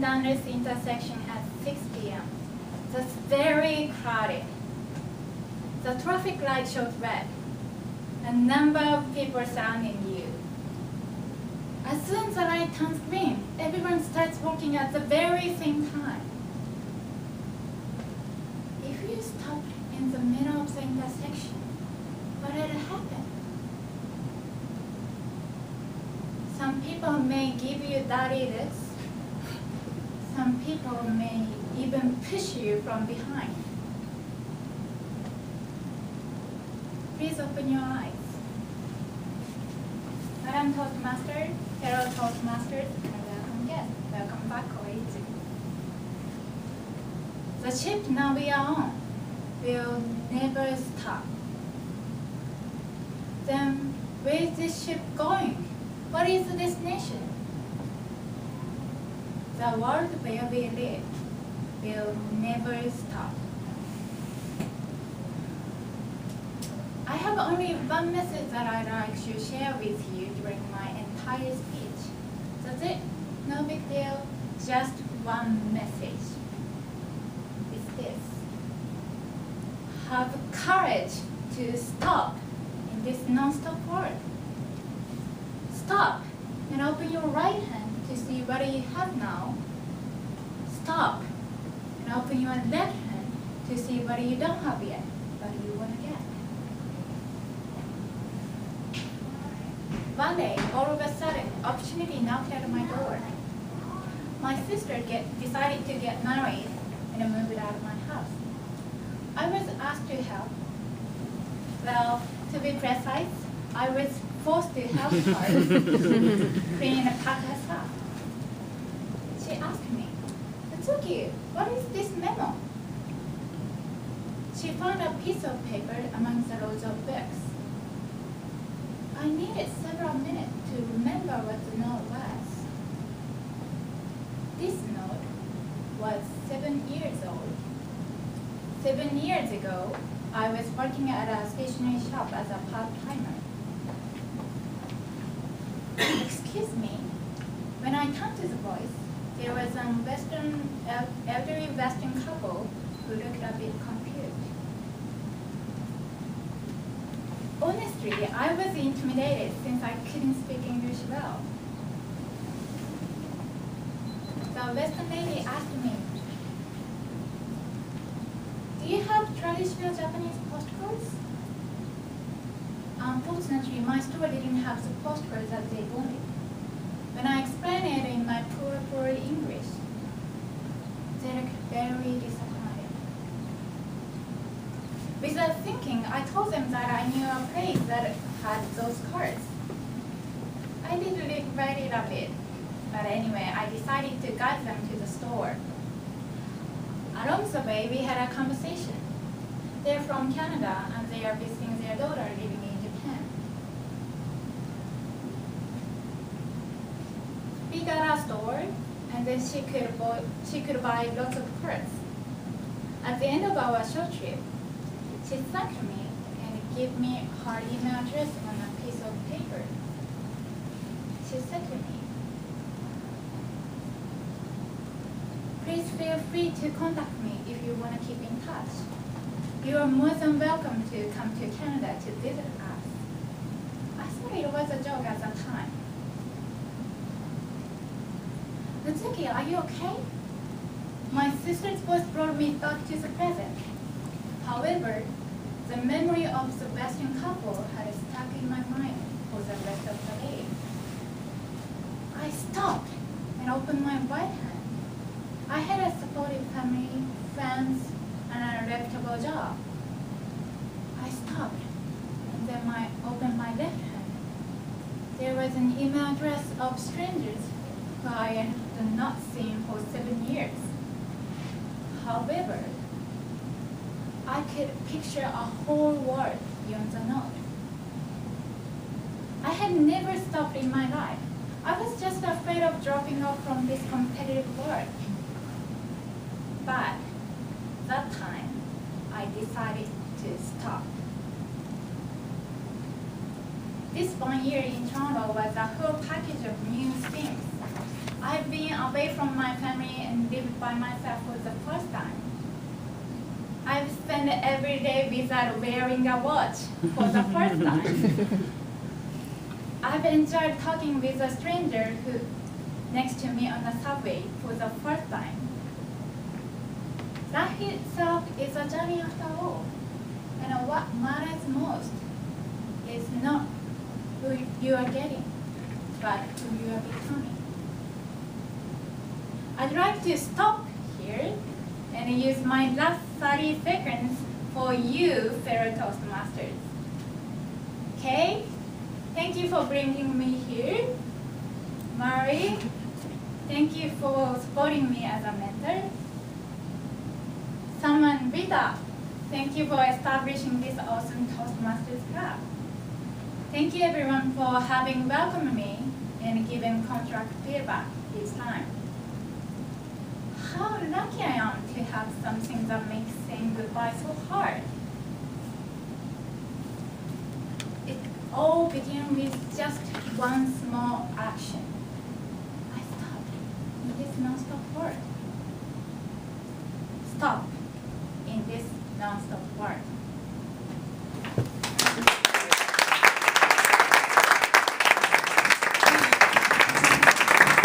down this intersection at 6 p.m. That's very crowded. The traffic light shows red. A number of people surrounding you. As soon as the light turns green, everyone starts walking at the very same time. If you stopped in the middle of the intersection, what would happen? Some people may give you dirty looks. Some people may even push you from behind. Please open your eyes. Madam Toastmaster, fellow Toastmasters, and welcome guests. Welcome back, Koichi. The ship now we are on will never stop. Then where is this ship going? What is the destination? The world where we live will never stop. I have only one message that I'd like to share with you during my entire speech. That's it. No big deal. Just one message. It's this. Have courage to stop in this non-stop world. Stop and open your right hand to see what you have now. Stop and open your left hand to see what you don't have yet, but you want to get. One day, all of a sudden, opportunity knocked at my door. My sister decided to get married and moved out of my house. I was asked to help. Well, to be precise, I was forced to help her clean and pack her stuff. She asked me, "Natsuki, what is this memo?" She found a piece of paper among the rows of books. I needed several minutes to remember what the note was. This note was 7 years old. 7 years ago, I was working at a stationery shop as a part-timer. Excuse me. When I turned to the voice, there was an elderly Western couple who looked a bit confused. Honestly, I was intimidated since I couldn't speak English well. The Western lady asked me, "Do you have traditional Japanese postcards?" Unfortunately, my store didn't have the postcards that they wanted. When I explained it in my poor English, they looked very disappointed. Without thinking, I told them that I knew a place that had those cards. I did regret it a bit, but anyway, I decided to guide them to the store. Along the way, we had a conversation. They're from Canada, and they are visiting their daughter living in Japan. We got a store, and then she could buy lots of cards. At the end of our short trip, she thanked me and gave me her email address on a piece of paper. She said to me, "Please feel free to contact me if you want to keep in touch. You are more than welcome to come to Canada to visit us." I thought it was a joke at the time. "Natsuki, are you okay?" My sister's voice brought me back to the present. However, the memory of the Western couple had stuck in my mind for the rest of the day. I stopped and opened my right hand. I had a supportive family, friends, and a reputable job. I stopped, and then I opened my left hand. There was an email address of strangers who I had not seen for 7 years. However, I could picture a whole world beyond the note. I had never stopped in my life. I was just afraid of dropping off from this competitive world. But that time, I decided to stop. This 1 year in Toronto was a whole package of new things. I've been away from my family and lived by myself for the first time. I've spent every day without wearing a watch for the first time. I've enjoyed talking with a stranger who next to me on the subway for the first time. That itself is a journey after all. And what matters most is not who you are getting, but who you are becoming. I'd like to stop here and use my last 30 seconds for you, fellow Toastmasters. Okay? Thank you for bringing me here. Mari, thank you for supporting me as a mentor. Sam and Rita, thank you for establishing this awesome Toastmasters club. Thank you everyone for having welcomed me and giving constructive feedback each time. How lucky I am to have something that makes saying goodbye so hard. It all began with just one small action. I stopped in this non-stop world. Stop in this non-stop world.